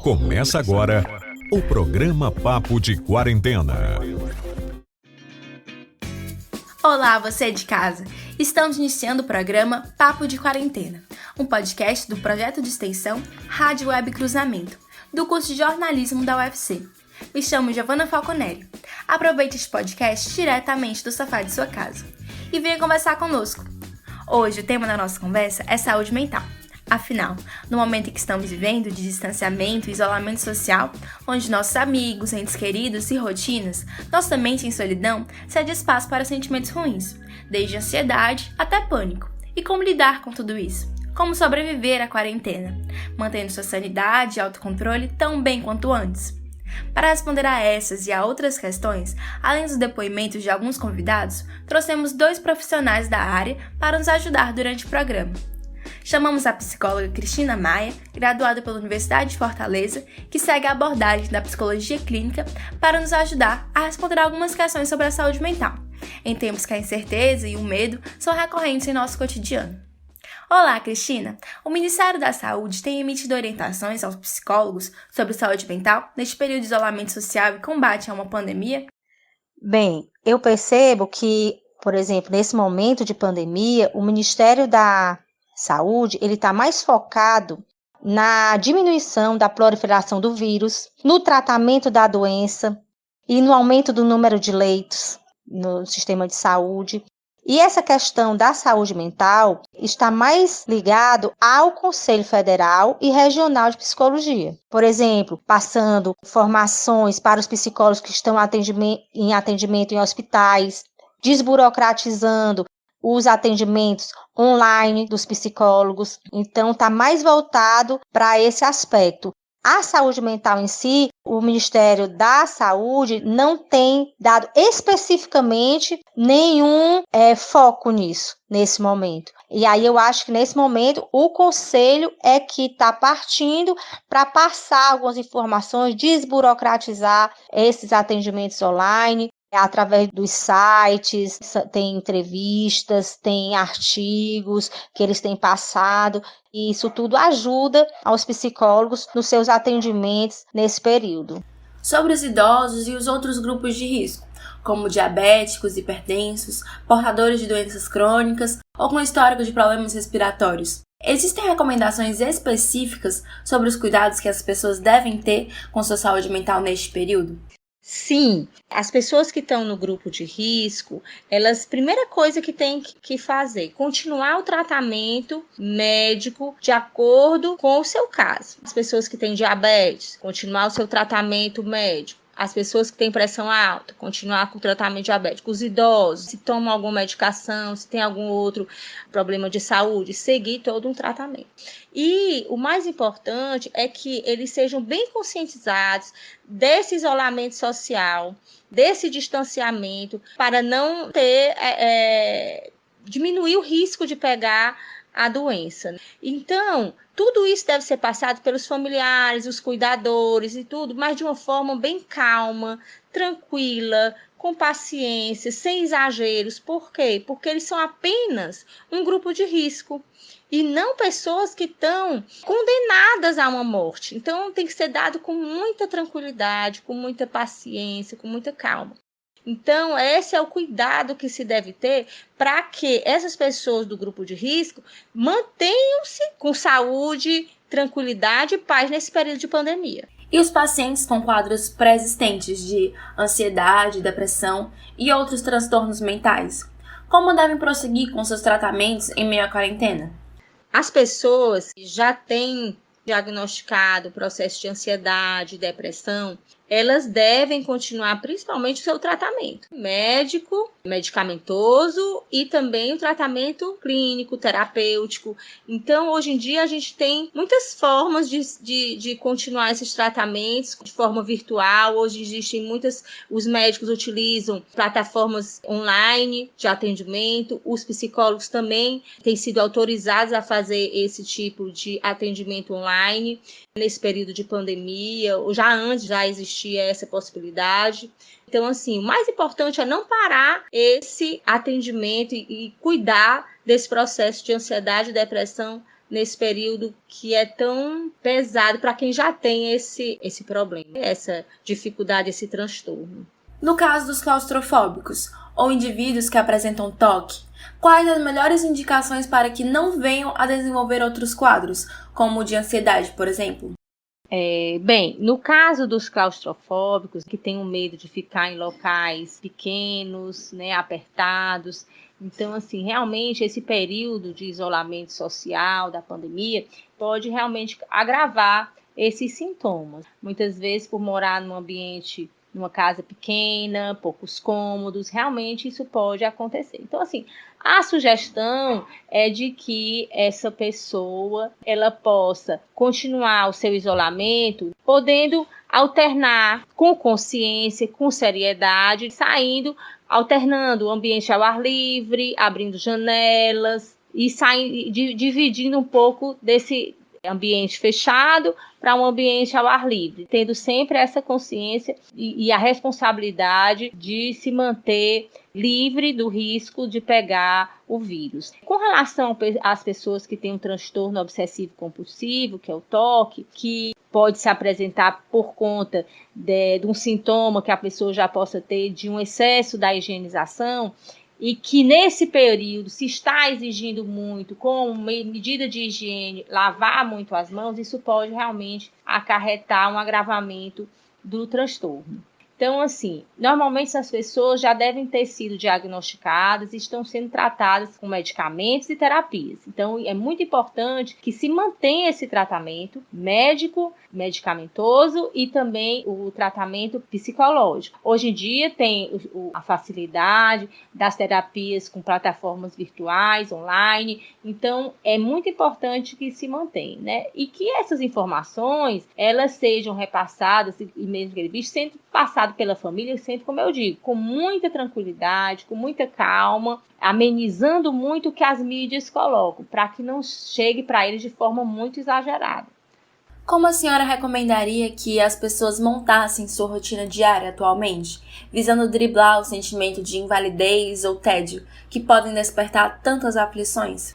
Começa agora o programa Papo de Quarentena. Olá, você de casa! Estamos iniciando o programa Papo de Quarentena, um podcast do projeto de extensão Rádio Web Cruzamento, do curso de jornalismo da UFC. Me chamo Giovanna Falconelli. Aproveite este podcast diretamente do sofá de sua casa e venha conversar conosco. Hoje o tema da nossa conversa é saúde mental. Afinal, no momento em que estamos vivendo de distanciamento e isolamento social, onde nossos amigos, entes queridos e rotinas, nossa mente em solidão, cede espaço para sentimentos ruins, desde ansiedade até pânico. E como lidar com tudo isso? Como sobreviver à quarentena, mantendo sua sanidade e autocontrole tão bem quanto antes? Para responder a essas e a outras questões, além dos depoimentos de alguns convidados, trouxemos 2 profissionais da área para nos ajudar durante o programa. Chamamos a psicóloga Cristina Maia, graduada pela Universidade de Fortaleza, que segue a abordagem da psicologia clínica para nos ajudar a responder algumas questões sobre a saúde mental, em tempos que a incerteza e o medo são recorrentes em nosso cotidiano. Olá, Cristina! O Ministério da Saúde tem emitido orientações aos psicólogos sobre saúde mental neste período de isolamento social e combate a uma pandemia? Bem, eu percebo que, por exemplo, nesse momento de pandemia, o Ministério da Saúde, ele está mais focado na diminuição da proliferação do vírus, no tratamento da doença e no aumento do número de leitos no sistema de saúde. E essa questão da saúde mental está mais ligado ao Conselho Federal e Regional de Psicologia. Por exemplo, passando formações para os psicólogos que estão em atendimento em hospitais, desburocratizando os atendimentos online dos psicólogos. Então, está mais voltado para esse aspecto. A saúde mental em si, o Ministério da Saúde não tem dado especificamente nenhum foco nisso, nesse momento. E aí eu acho que nesse momento o Conselho é que está partindo para passar algumas informações, desburocratizar esses atendimentos online, através dos sites, tem entrevistas, tem artigos que eles têm passado, e isso tudo ajuda aos psicólogos nos seus atendimentos nesse período. Sobre os idosos e os outros grupos de risco, como diabéticos, hipertensos, portadores de doenças crônicas ou com histórico de problemas respiratórios, existem recomendações específicas sobre os cuidados que as pessoas devem ter com sua saúde mental neste período? Sim, as pessoas que estão no grupo de risco, primeira coisa que tem que fazer, continuar o tratamento médico de acordo com o seu caso. As pessoas que têm diabetes, continuar o seu tratamento médico. As pessoas que têm pressão alta, continuar com o tratamento diabético. Os idosos, se tomam alguma medicação, se tem algum outro problema de saúde, seguir todo um tratamento. E o mais importante é que eles sejam bem conscientizados desse isolamento social, desse distanciamento, para não ter, diminuir o risco de pegar a doença. Então, tudo isso deve ser passado pelos familiares, os cuidadores e tudo, mas de uma forma bem calma, tranquila, com paciência, sem exageros. Por quê? Porque eles são apenas um grupo de risco e não pessoas que estão condenadas a uma morte. Então, tem que ser dado com muita tranquilidade, com muita paciência, com muita calma. Então, esse é o cuidado que se deve ter para que essas pessoas do grupo de risco mantenham-se com saúde, tranquilidade e paz nesse período de pandemia. E os pacientes com quadros pré-existentes de ansiedade, depressão e outros transtornos mentais, como devem prosseguir com seus tratamentos em meio à quarentena? As pessoas que já têm diagnosticado o processo de ansiedade, depressão, elas devem continuar principalmente o seu tratamento médico, medicamentoso e também o tratamento clínico, terapêutico. Então, hoje em dia, a gente tem muitas formas de continuar esses tratamentos de forma virtual. Hoje existem os médicos utilizam plataformas online de atendimento, os psicólogos também têm sido autorizados a fazer esse tipo de atendimento online. Nesse período de pandemia, ou já antes já existia essa possibilidade. Então, assim, o mais importante é não parar esse atendimento e cuidar desse processo de ansiedade e depressão nesse período que é tão pesado para quem já tem esse problema, essa dificuldade, esse transtorno. No caso dos claustrofóbicos ou indivíduos que apresentam TOC, quais as melhores indicações para que não venham a desenvolver outros quadros, como o de ansiedade, por exemplo? Bem, no caso dos claustrofóbicos, que têm o medo de ficar em locais pequenos, né, apertados, então, assim, realmente esse período de isolamento social da pandemia pode realmente agravar esses sintomas. Muitas vezes, por morar num ambiente, numa casa pequena, poucos cômodos, realmente isso pode acontecer. Então, assim, a sugestão é de que essa pessoa ela possa continuar o seu isolamento, podendo alternar com consciência, com seriedade, alternando o ambiente ao ar livre, abrindo janelas e dividindo um pouco desse ambiente fechado para um ambiente ao ar livre, tendo sempre essa consciência e a responsabilidade de se manter livre do risco de pegar o vírus. Com relação às pessoas que têm um transtorno obsessivo-compulsivo, que é o TOC, que pode se apresentar por conta de um sintoma que a pessoa já possa ter de um excesso da higienização, e que nesse período se está exigindo muito, como medida de higiene, lavar muito as mãos, isso pode realmente acarretar um agravamento do transtorno. Então, assim, normalmente essas pessoas já devem ter sido diagnosticadas e estão sendo tratadas com medicamentos e terapias. Então, é muito importante que se mantenha esse tratamento médico, medicamentoso e também o tratamento psicológico. Hoje em dia tem a facilidade das terapias com plataformas virtuais, online. Então, é muito importante que se mantenha, né? E que essas informações, elas sejam repassadas e mesmo sendo passado pela família, sempre, como eu digo, com muita tranquilidade, com muita calma, amenizando muito o que as mídias colocam, para que não chegue para eles de forma muito exagerada. Como a senhora recomendaria que as pessoas montassem sua rotina diária atualmente, visando driblar o sentimento de invalidez ou tédio que podem despertar tantas aflições?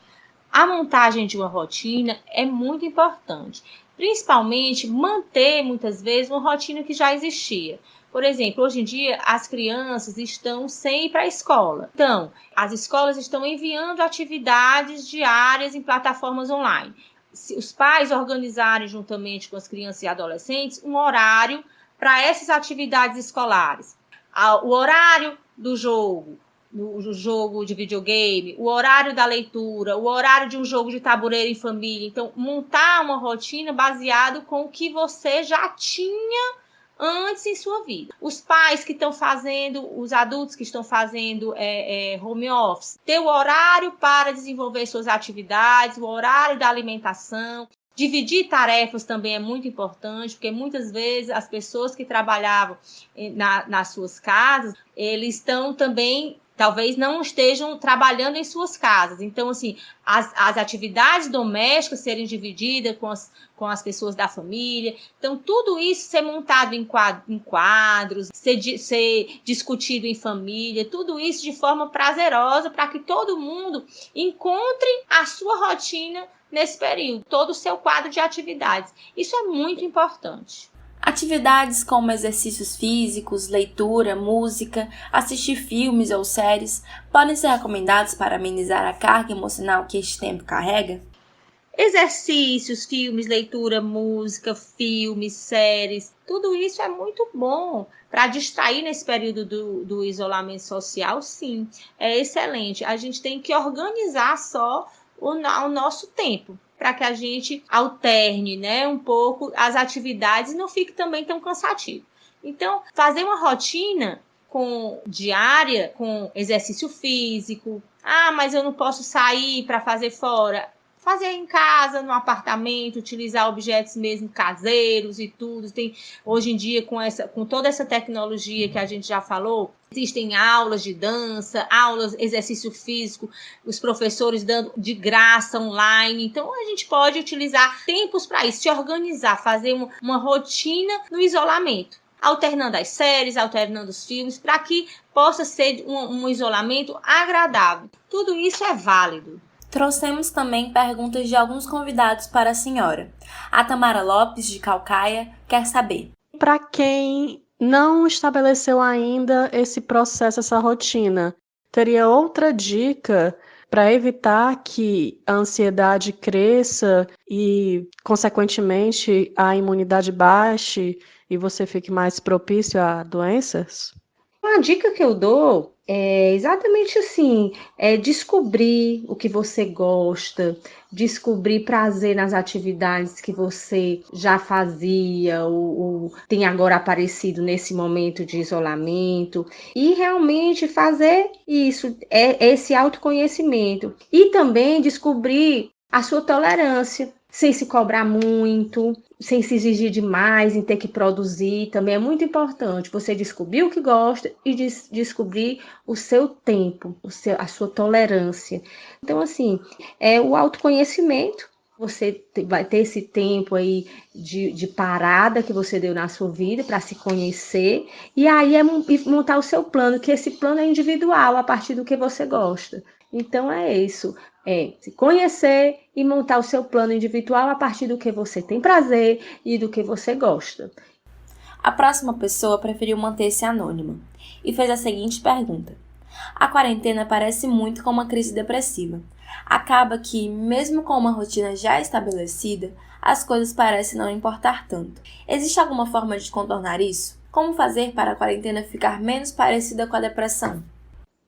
A montagem de uma rotina é muito importante, principalmente manter, muitas vezes, uma rotina que já existia. Por exemplo, hoje em dia, as crianças estão sem ir para a escola. Então, as escolas estão enviando atividades diárias em plataformas online. Se os pais organizarem, juntamente com as crianças e adolescentes, um horário para essas atividades escolares. O horário do jogo, o jogo de videogame, o horário da leitura, o horário de um jogo de tabuleiro em família. Então, montar uma rotina baseado com o que você já tinha antes em sua vida. Os pais que estão fazendo, os adultos que estão fazendo home office, ter o horário para desenvolver suas atividades, o horário da alimentação. Dividir tarefas também é muito importante, porque muitas vezes as pessoas que trabalhavam nas suas casas, eles estão também, talvez não estejam trabalhando em suas casas. Então, assim, as atividades domésticas serem divididas com as pessoas da família. Então, tudo isso ser montado em quadros, ser discutido em família, tudo isso de forma prazerosa para que todo mundo encontre a sua rotina nesse período, todo o seu quadro de atividades. Isso é muito importante. Atividades como exercícios físicos, leitura, música, assistir filmes ou séries podem ser recomendados para amenizar a carga emocional que este tempo carrega? Exercícios, filmes, leitura, música, filmes, séries, tudo isso é muito bom para distrair nesse período do isolamento social, sim, é excelente. A gente tem que organizar só o nosso tempo, para que a gente alterne, né, um pouco as atividades e não fique também tão cansativo. Então, fazer uma rotina diária, com exercício físico. Mas eu não posso sair para fazer fora. Fazer em casa, no apartamento, utilizar objetos mesmo caseiros e tudo. Hoje em dia, com toda essa tecnologia que a gente já falou, existem aulas de dança, exercício físico, os professores dando de graça online. Então, a gente pode utilizar tempos para isso, se organizar, fazer uma rotina no isolamento, alternando as séries, alternando os filmes, para que possa ser um isolamento agradável. Tudo isso é válido. Trouxemos também perguntas de alguns convidados para a senhora. A Tamara Lopes, de Calcaia, quer saber: para quem não estabeleceu ainda esse processo, essa rotina, teria outra dica para evitar que a ansiedade cresça e, consequentemente, a imunidade baixe e você fique mais propício a doenças? Uma dica que eu dou é exatamente assim, é descobrir o que você gosta, descobrir prazer nas atividades que você já fazia ou tem agora aparecido nesse momento de isolamento e realmente fazer isso, esse autoconhecimento e também descobrir a sua tolerância, sem se cobrar muito, sem se exigir demais em ter que produzir. Também é muito importante você descobrir o que gosta e descobrir o seu tempo, a sua tolerância. Então, assim, é o autoconhecimento. Você vai ter esse tempo aí de parada que você deu na sua vida para se conhecer. E aí é montar o seu plano, que esse plano é individual, a partir do que você gosta. Então é isso, é se conhecer e montar o seu plano individual a partir do que você tem prazer e do que você gosta. A próxima pessoa preferiu manter-se anônima e fez a seguinte pergunta: a quarentena parece muito com uma crise depressiva. Acaba que, mesmo com uma rotina já estabelecida, as coisas parecem não importar tanto. Existe alguma forma de contornar isso? Como fazer para a quarentena ficar menos parecida com a depressão?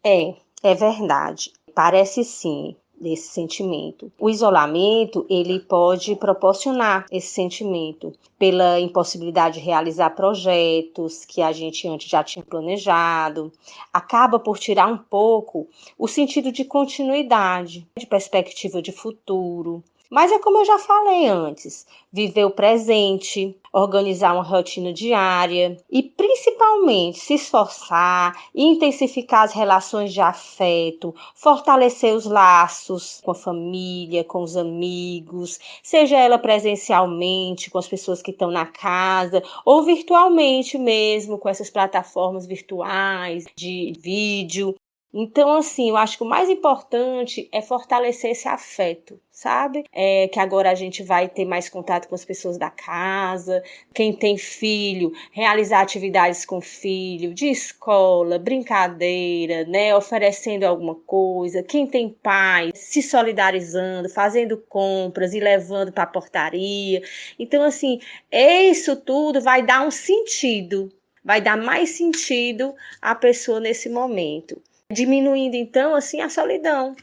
É verdade. Parece sim esse sentimento. O isolamento, ele pode proporcionar esse sentimento pela impossibilidade de realizar projetos que a gente antes já tinha planejado. Acaba por tirar um pouco o sentido de continuidade, de perspectiva de futuro. Mas é como eu já falei antes, viver o presente, organizar uma rotina diária e principalmente se esforçar, intensificar as relações de afeto, fortalecer os laços com a família, com os amigos, seja ela presencialmente com as pessoas que estão na casa ou virtualmente mesmo com essas plataformas virtuais de vídeo. Então, assim, eu acho que o mais importante é fortalecer esse afeto, sabe? Que agora a gente vai ter mais contato com as pessoas da casa, quem tem filho, realizar atividades com filho, de escola, brincadeira, né? Oferecendo alguma coisa. Quem tem pai, se solidarizando, fazendo compras e levando para a portaria. Então, assim, isso tudo vai dar um sentido, vai dar mais sentido à pessoa nesse momento. Diminuindo, então, assim, a solidão.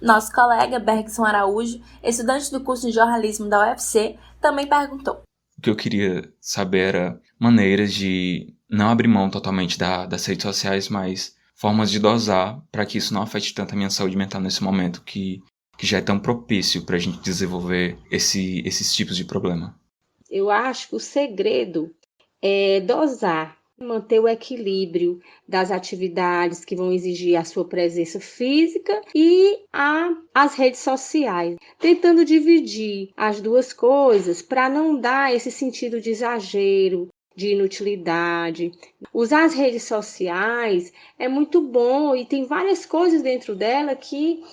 Nosso colega Bergson Araújo, estudante do curso de jornalismo da UFC, também perguntou: o que eu queria saber era maneiras de não abrir mão totalmente das redes sociais, mas formas de dosar para que isso não afete tanto a minha saúde mental nesse momento que já é tão propício para a gente desenvolver esses tipos de problema. Eu acho que o segredo é dosar, manter o equilíbrio das atividades que vão exigir a sua presença física e as redes sociais, tentando dividir as duas coisas para não dar esse sentido de exagero, de inutilidade. Usar as redes sociais é muito bom e tem várias coisas dentro dela que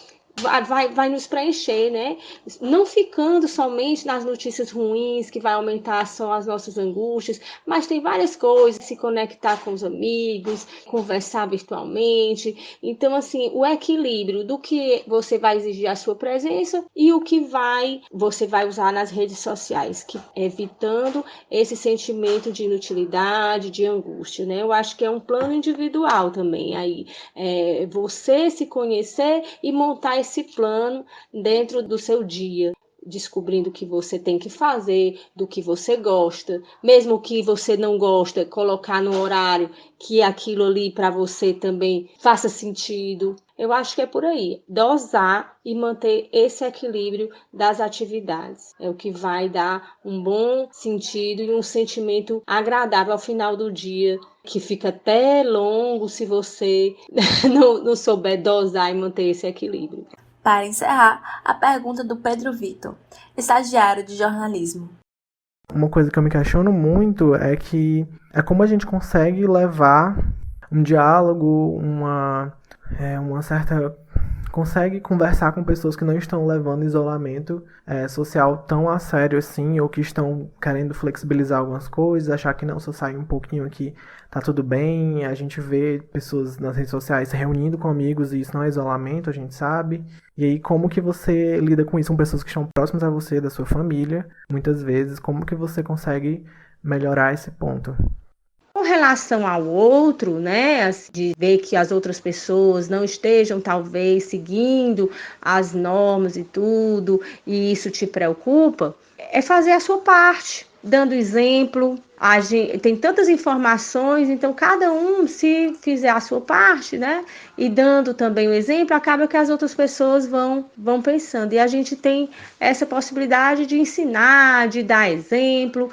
vai nos preencher, né? Não ficando somente nas notícias ruins, que vai aumentar só as nossas angústias, mas tem várias coisas, se conectar com os amigos, conversar virtualmente. Então, assim, o equilíbrio do que você vai exigir a sua presença e o que você vai usar nas redes sociais, que evitando esse sentimento de inutilidade, de angústia, né? Eu acho que é um plano individual também, aí você se conhecer e montar esse plano dentro do seu dia, descobrindo o que você tem que fazer, do que você gosta, mesmo que você não gosta, colocar no horário que aquilo ali para você também faça sentido. Eu acho que é por aí, dosar e manter esse equilíbrio das atividades. É o que vai dar um bom sentido e um sentimento agradável ao final do dia, que fica até longo se você não souber dosar e manter esse equilíbrio. Para encerrar, a pergunta do Pedro Vitor, estagiário de jornalismo. Uma coisa que eu me questiono muito é como a gente consegue levar um diálogo, uma certa consegue conversar com pessoas que não estão levando isolamento social tão a sério assim, ou que estão querendo flexibilizar algumas coisas, achar que não, se eu sair um pouquinho aqui, tá tudo bem. A gente vê pessoas nas redes sociais se reunindo com amigos e isso não é isolamento, a gente sabe. E aí, como que você lida com isso? Com pessoas que estão próximas a você, da sua família, muitas vezes, como que você consegue melhorar esse ponto? Com relação ao outro, né, de ver que as outras pessoas não estejam talvez seguindo as normas e tudo, e isso te preocupa, é fazer a sua parte, dando exemplo. A gente tem tantas informações, então cada um, se fizer a sua parte, né, e dando também o exemplo, acaba que as outras pessoas vão pensando. E a gente tem essa possibilidade de ensinar, de dar exemplo.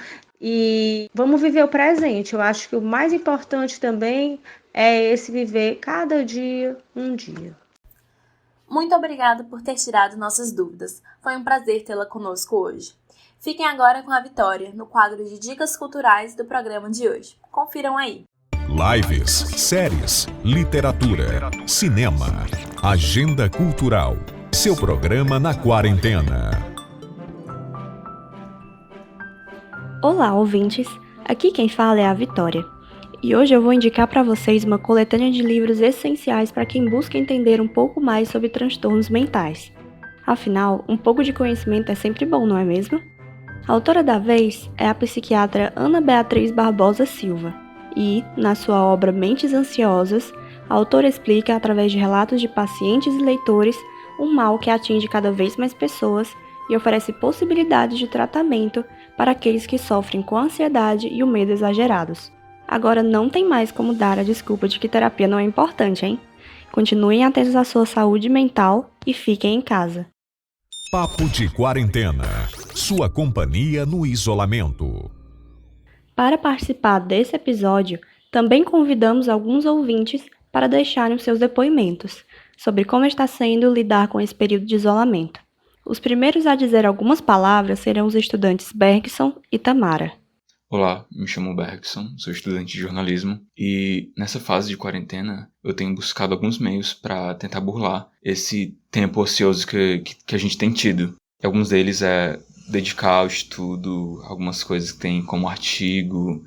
E vamos viver o presente. Eu acho que o mais importante também é esse viver cada dia um dia. Muito obrigada por ter tirado nossas dúvidas. Foi um prazer tê-la conosco hoje. Fiquem agora com a Vitória, no quadro de Dicas Culturais do programa de hoje. Confiram aí. Lives, séries, literatura, cinema, agenda cultural. Seu programa na quarentena. Olá, ouvintes! Aqui quem fala é a Vitória. E hoje eu vou indicar para vocês uma coletânea de livros essenciais para quem busca entender um pouco mais sobre transtornos mentais. Afinal, um pouco de conhecimento é sempre bom, não é mesmo? A autora da vez é a psiquiatra Ana Beatriz Barbosa Silva. E, na sua obra Mentes Ansiosas, a autora explica, através de relatos de pacientes e leitores, um mal que atinge cada vez mais pessoas e oferece possibilidades de tratamento para aqueles que sofrem com a ansiedade e o medo exagerados. Agora não tem mais como dar a desculpa de que terapia não é importante, hein? Continuem atentos à sua saúde mental e fiquem em casa. Papo de Quarentena. Sua companhia no isolamento. Para participar desse episódio, também convidamos alguns ouvintes para deixarem os seus depoimentos sobre como está sendo lidar com esse período de isolamento. Os primeiros a dizer algumas palavras serão os estudantes Bergson e Tamara. Olá, me chamo Bergson, sou estudante de jornalismo e nessa fase de quarentena eu tenho buscado alguns meios para tentar burlar esse tempo ocioso que a gente tem tido. E alguns deles é dedicar ao estudo, algumas coisas que tem como artigo,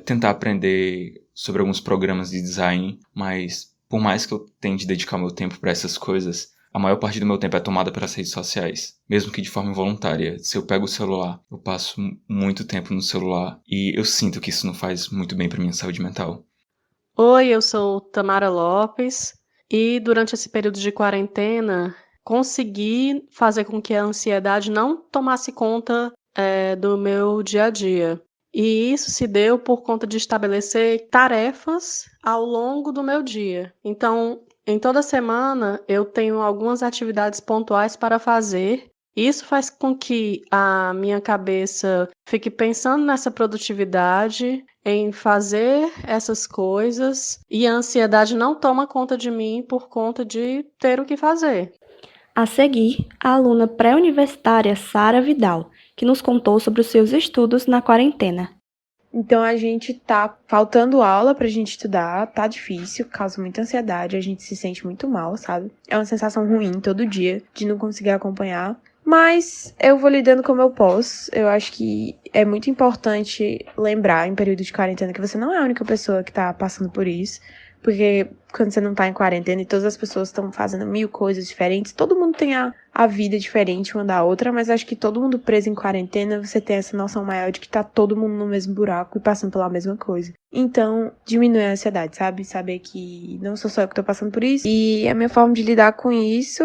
tentar aprender sobre alguns programas de design, mas por mais que eu tente dedicar meu tempo para essas coisas, a maior parte do meu tempo é tomada pelas redes sociais, mesmo que de forma involuntária. Se eu pego o celular, eu passo muito tempo no celular e eu sinto que isso não faz muito bem para minha saúde mental. Oi, eu sou Tamara Lopes e durante esse período de quarentena consegui fazer com que a ansiedade não tomasse conta do meu dia a dia. E isso se deu por conta de estabelecer tarefas ao longo do meu dia. Então, em toda semana, eu tenho algumas atividades pontuais para fazer. Isso faz com que a minha cabeça fique pensando nessa produtividade, em fazer essas coisas, e a ansiedade não toma conta de mim por conta de ter o que fazer. A seguir, a aluna pré-universitária Sara Vidal, que nos contou sobre os seus estudos na quarentena. Então a gente tá faltando aula pra gente estudar, tá difícil, causa muita ansiedade, a gente se sente muito mal, sabe? É uma sensação ruim todo dia de não conseguir acompanhar. Mas eu vou lidando como eu posso. Eu acho que é muito importante lembrar em período de quarentena que você não é a única pessoa que tá passando por isso. Porque quando você não tá em quarentena e todas as pessoas estão fazendo 1000 coisas diferentes, todo mundo tem a vida diferente uma da outra, mas acho que todo mundo preso em quarentena, você tem essa noção maior de que tá todo mundo no mesmo buraco e passando pela mesma coisa. Então, diminui a ansiedade, sabe? Saber que não sou só eu que tô passando por isso. E a minha forma de lidar com isso,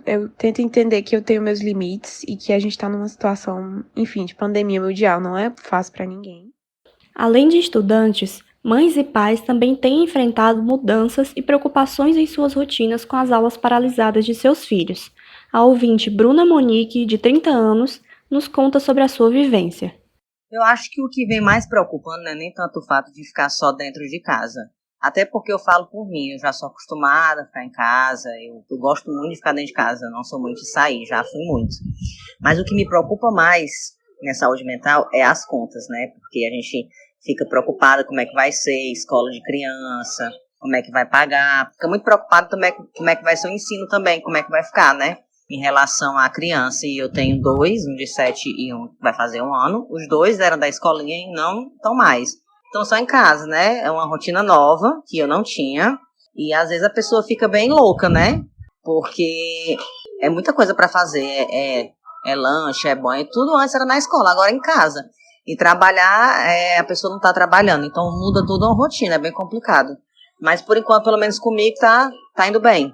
eu tento entender que eu tenho meus limites e que a gente tá numa situação, enfim, de pandemia mundial, não é fácil pra ninguém. Além de estudantes, mães e pais também têm enfrentado mudanças e preocupações em suas rotinas com as aulas paralisadas de seus filhos. A ouvinte Bruna Monique, de 30 anos, nos conta sobre a sua vivência. Eu acho que o que vem mais preocupando não é nem tanto o fato de ficar só dentro de casa. Até porque eu falo por mim, eu já sou acostumada a ficar em casa, eu gosto muito de ficar dentro de casa, eu não sou muito de sair, já fui muito. Mas o que me preocupa mais na saúde mental é as contas, né? Porque a gente fica preocupada como é que vai ser, escola de criança, como é que vai pagar, fica muito preocupado também como é que vai ser o ensino também, como é que vai ficar, né? Em relação à criança, e eu tenho 2, um de 7 e um que vai fazer 1 ano, os 2 eram da escolinha e não estão mais. Então só em casa, né? É uma rotina nova que eu não tinha, e às vezes a pessoa fica bem louca, né? Porque é muita coisa para fazer, é lanche, é banho, tudo antes era na escola, agora em casa. E trabalhar, a pessoa não está trabalhando, então muda toda uma rotina, é bem complicado. Mas por enquanto, pelo menos comigo, tá indo bem.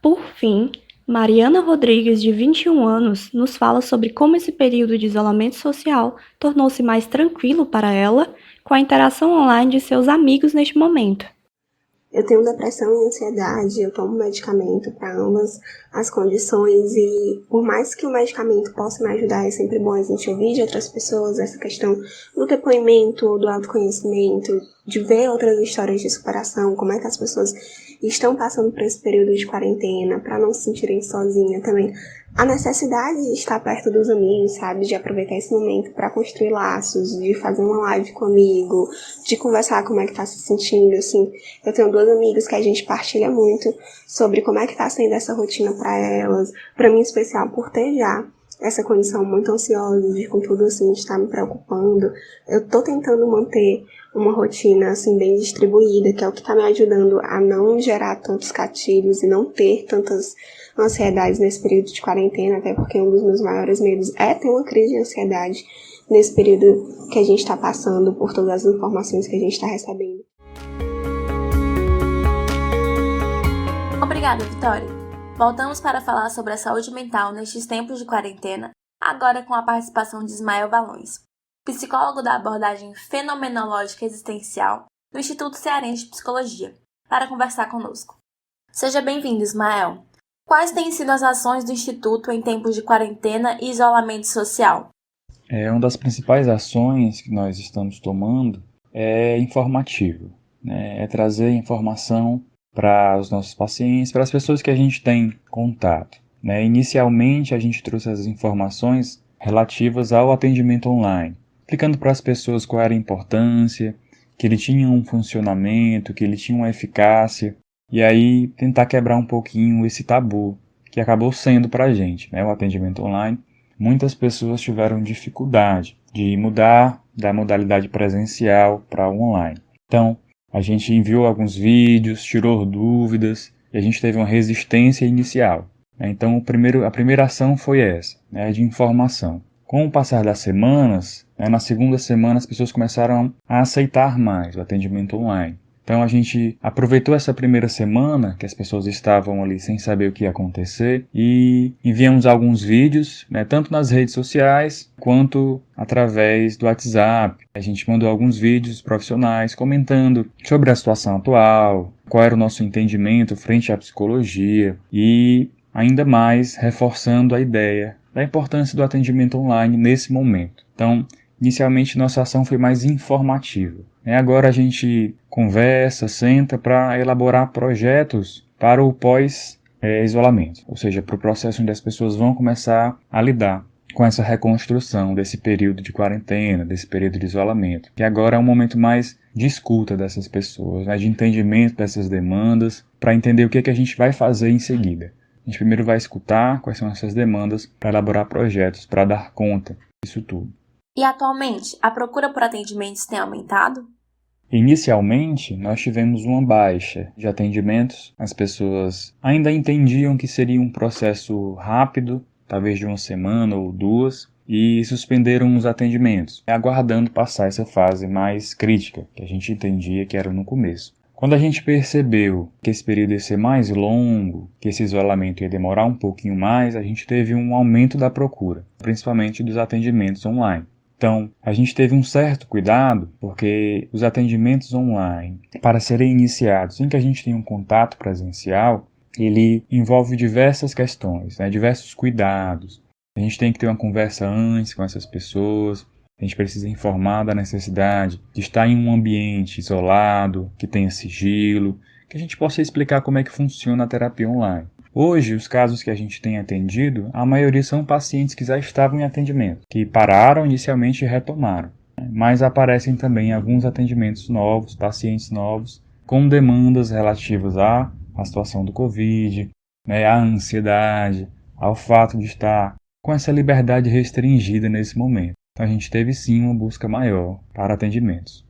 Por fim, Mariana Rodrigues, de 21 anos, nos fala sobre como esse período de isolamento social tornou-se mais tranquilo para ela com a interação online de seus amigos neste momento. Eu tenho depressão e ansiedade, eu tomo medicamento para ambas as condições e por mais que o medicamento possa me ajudar, é sempre bom a gente ouvir de outras pessoas essa questão do depoimento, do autoconhecimento, de ver outras histórias de superação, como é que as pessoas estão passando por esse período de quarentena, para não se sentirem sozinhas também. A necessidade de estar perto dos amigos, sabe? De aproveitar esse momento para construir laços, de fazer uma live com um amigo, de conversar como é que tá se sentindo, assim. Eu tenho 2 amigas que a gente partilha muito sobre como é que tá sendo essa rotina para elas. Para mim, em especial, por ter já essa condição muito ansiosa, de com tudo assim, de estar me preocupando. Eu tô tentando manter uma rotina assim bem distribuída, que é o que tá me ajudando a não gerar tantos gatilhos e não ter tantas ansiedades nesse período de quarentena, até porque um dos meus maiores medos é ter uma crise de ansiedade nesse período que a gente está passando, por todas as informações que a gente está recebendo. Obrigada, Vitória. Voltamos para falar sobre a saúde mental nestes tempos de quarentena, agora com a participação de Ismael Valões, psicólogo da abordagem fenomenológica existencial do Instituto Cearense de Psicologia, para conversar conosco. Seja bem-vindo, Ismael. Quais têm sido as ações do Instituto em tempos de quarentena e isolamento social? Uma das principais ações que nós estamos tomando é informativo, né? É trazer informação para os nossos pacientes, para as pessoas que a gente tem contato, né? Inicialmente, a gente trouxe as informações relativas ao atendimento online, explicando para as pessoas qual era a importância, que ele tinha um funcionamento, que ele tinha uma eficácia, e aí tentar quebrar um pouquinho esse tabu que acabou sendo para a gente, né? O atendimento online. Muitas pessoas tiveram dificuldade de mudar da modalidade presencial para online. Então, a gente enviou alguns vídeos, tirou dúvidas e a gente teve uma resistência inicial, né? Então, a primeira ação foi essa, né? De informação. Com o passar das semanas, né? Na segunda semana as pessoas começaram a aceitar mais o atendimento online. Então a gente aproveitou essa primeira semana que as pessoas estavam ali sem saber o que ia acontecer e enviamos alguns vídeos, né, tanto nas redes sociais quanto através do WhatsApp. A gente mandou alguns vídeos profissionais comentando sobre a situação atual, qual era o nosso entendimento frente à psicologia e ainda mais reforçando a ideia da importância do atendimento online nesse momento. Então, inicialmente nossa ação foi mais informativa. Agora a gente conversa, senta para elaborar projetos para o pós-isolamento, ou seja, para o processo onde as pessoas vão começar a lidar com essa reconstrução desse período de quarentena, desse período de isolamento, que agora é um momento mais de escuta dessas pessoas, né, de entendimento dessas demandas, para entender o que a gente vai fazer em seguida. A gente primeiro vai escutar quais são essas demandas para elaborar projetos, para dar conta disso tudo. E atualmente, a procura por atendimentos tem aumentado? Inicialmente, nós tivemos uma baixa de atendimentos. As pessoas ainda entendiam que seria um processo rápido, talvez de 1 semana ou 2, e suspenderam os atendimentos, aguardando passar essa fase mais crítica, que a gente entendia que era no começo. Quando a gente percebeu que esse período ia ser mais longo, que esse isolamento ia demorar um pouquinho mais, a gente teve um aumento da procura, principalmente dos atendimentos online. Então, a gente teve um certo cuidado, porque os atendimentos online, para serem iniciados sem que a gente tenha um contato presencial, ele envolve diversas questões, né? Diversos cuidados. A gente tem que ter uma conversa antes com essas pessoas, a gente precisa informar da necessidade de estar em um ambiente isolado, que tenha sigilo, que a gente possa explicar como é que funciona a terapia online. Hoje, os casos que a gente tem atendido, a maioria são pacientes que já estavam em atendimento, que pararam inicialmente e retomaram. Mas aparecem também alguns atendimentos novos, pacientes novos, com demandas relativas à situação do Covid, né, à ansiedade, ao fato de estar com essa liberdade restringida nesse momento. Então a gente teve sim uma busca maior para atendimentos.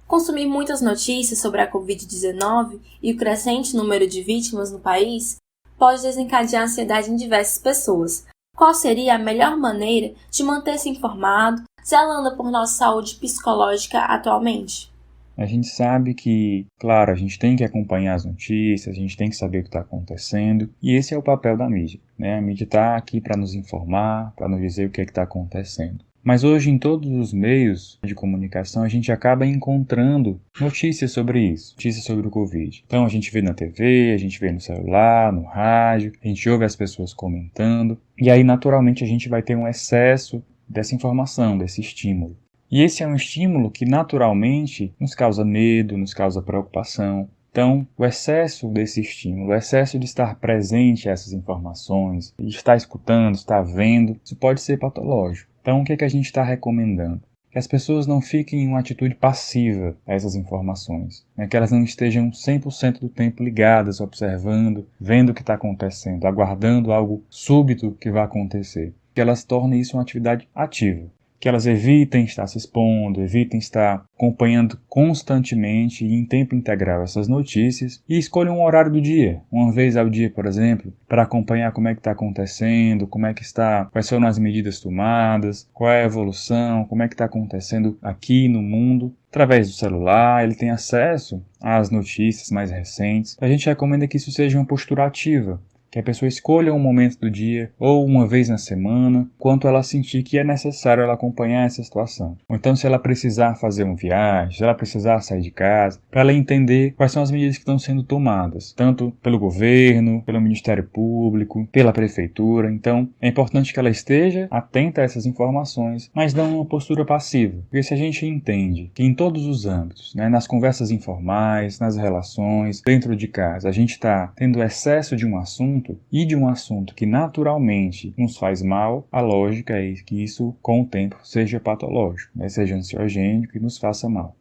Consumir muitas notícias sobre a Covid-19 e o crescente número de vítimas no país pode desencadear ansiedade em diversas pessoas. Qual seria a melhor maneira de manter-se informado, zelando por nossa saúde psicológica atualmente? A gente sabe que, claro, a gente tem que acompanhar as notícias, a gente tem que saber o que está acontecendo, e esse é o papel da mídia, né? A mídia está aqui para nos informar, para nos dizer o que está acontecendo. Mas hoje, em todos os meios de comunicação, a gente acaba encontrando notícias sobre isso, notícias sobre o Covid. Então, a gente vê na TV, a gente vê no celular, no rádio, a gente ouve as pessoas comentando, e aí, naturalmente, a gente vai ter um excesso dessa informação, desse estímulo. E esse é um estímulo que, naturalmente, nos causa medo, nos causa preocupação. Então, o excesso desse estímulo, o excesso de estar presente a essas informações, de estar escutando, estar vendo, isso pode ser patológico. Então, o que é que a gente está recomendando? Que as pessoas não fiquem em uma atitude passiva a essas informações, né? Que elas não estejam 100% do tempo ligadas, observando, vendo o que está acontecendo, aguardando algo súbito que vai acontecer. Que elas tornem isso uma atividade ativa. Que elas evitem estar se expondo, evitem estar acompanhando constantemente e em tempo integral essas notícias e escolham um horário do dia, uma vez ao dia, por exemplo, para acompanhar como é que está acontecendo, como é que está, quais foram as medidas tomadas, qual é a evolução, como é que está acontecendo aqui no mundo. Através do celular, ele tem acesso às notícias mais recentes. A gente recomenda que isso seja uma postura ativa, que a pessoa escolha um momento do dia ou uma vez na semana, quanto ela sentir que é necessário ela acompanhar essa situação. Ou então, se ela precisar fazer uma viagem, se ela precisar sair de casa, para ela entender quais são as medidas que estão sendo tomadas, tanto pelo governo, pelo Ministério Público, pela Prefeitura. Então, é importante que ela esteja atenta a essas informações, mas não uma postura passiva. Porque se a gente entende que em todos os âmbitos, né, nas conversas informais, nas relações, dentro de casa, a gente está tendo excesso de um assunto, e de um assunto que naturalmente nos faz mal, a lógica é que isso, com o tempo, seja patológico, né? Seja ansiogênico e nos faça mal.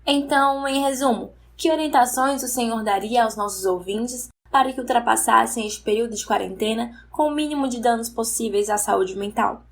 Então, em resumo, que orientações o senhor daria aos nossos ouvintes para que ultrapassassem este período de quarentena com o mínimo de danos possíveis à saúde mental?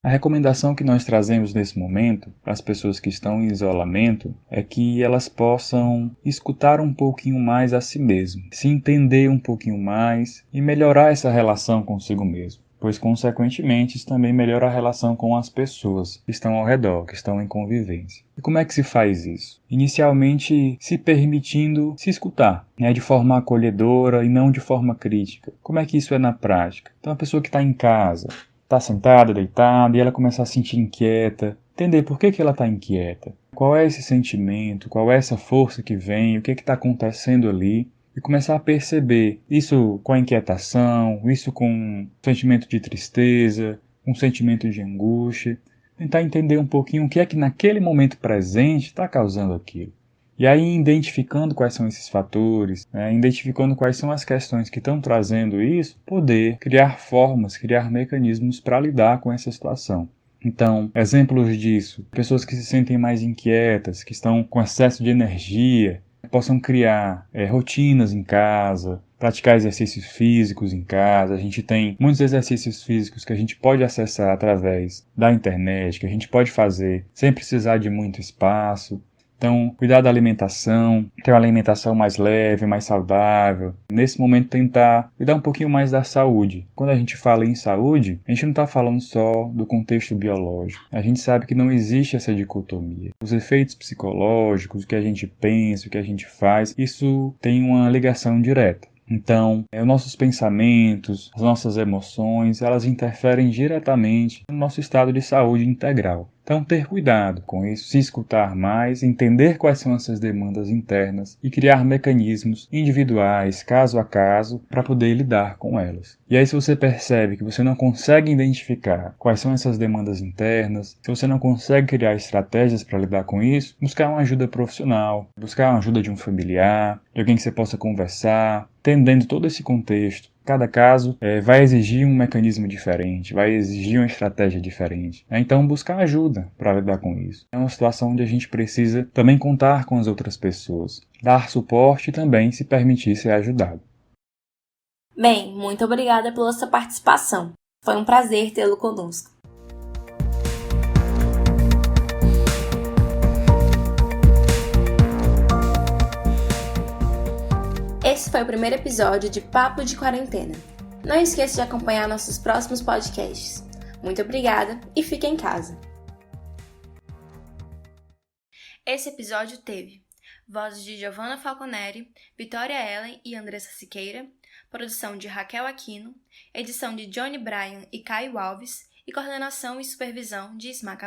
A recomendação que nós trazemos nesse momento para as pessoas que estão em isolamento é que elas possam escutar um pouquinho mais a si mesmo, se entender um pouquinho mais e melhorar essa relação consigo mesmo, pois, consequentemente, isso também melhora a relação com as pessoas que estão ao redor, que estão em convivência. E como é que se faz isso? Inicialmente, se permitindo se escutar, né, de forma acolhedora e não de forma crítica. Como é que isso é na prática? Então, a pessoa que está em casa, está sentada, deitada, e ela começa a se sentir inquieta, entender por que ela está inquieta, qual é esse sentimento, qual é essa força que vem, o que está acontecendo ali, e começar a perceber isso com a inquietação, isso com um sentimento de tristeza, um sentimento de angústia, tentar entender um pouquinho o que é que naquele momento presente está causando aquilo. E aí, identificando quais são esses fatores, né, identificando quais são as questões que estão trazendo isso, poder criar formas, criar mecanismos para lidar com essa situação. Então, exemplos disso, pessoas que se sentem mais inquietas, que estão com excesso de energia, possam criar rotinas em casa, praticar exercícios físicos em casa. A gente tem muitos exercícios físicos que a gente pode acessar através da internet, que a gente pode fazer sem precisar de muito espaço. Então, cuidar da alimentação, ter uma alimentação mais leve, mais saudável. Nesse momento, tentar cuidar um pouquinho mais da saúde. Quando a gente fala em saúde, a gente não está falando só do contexto biológico. A gente sabe que não existe essa dicotomia. Os efeitos psicológicos, o que a gente pensa, o que a gente faz, isso tem uma ligação direta. Então, os nossos pensamentos, as nossas emoções, elas interferem diretamente no nosso estado de saúde integral. Então, ter cuidado com isso, se escutar mais, entender quais são essas demandas internas e criar mecanismos individuais, caso a caso, para poder lidar com elas. E aí, se você percebe que você não consegue identificar quais são essas demandas internas, se você não consegue criar estratégias para lidar com isso, buscar uma ajuda profissional, buscar uma ajuda de um familiar, de alguém que você possa conversar, entendendo todo esse contexto, Cada caso vai exigir um mecanismo diferente, vai exigir uma estratégia diferente. Então, buscar ajuda para lidar com isso. É uma situação onde a gente precisa também contar com as outras pessoas, dar suporte e também se permitir ser ajudado. Bem, muito obrigada pela sua participação. Foi um prazer tê-lo conosco. Esse foi o primeiro episódio de Papo de Quarentena. Não esqueça de acompanhar nossos próximos podcasts. Muito obrigada e fique em casa. Esse episódio teve vozes de Giovanna Falconeri, Vitória Ellen e Andressa Siqueira, produção de Raquel Aquino, edição de Johnny Bryan e Caio Alves e coordenação e supervisão de Ismaca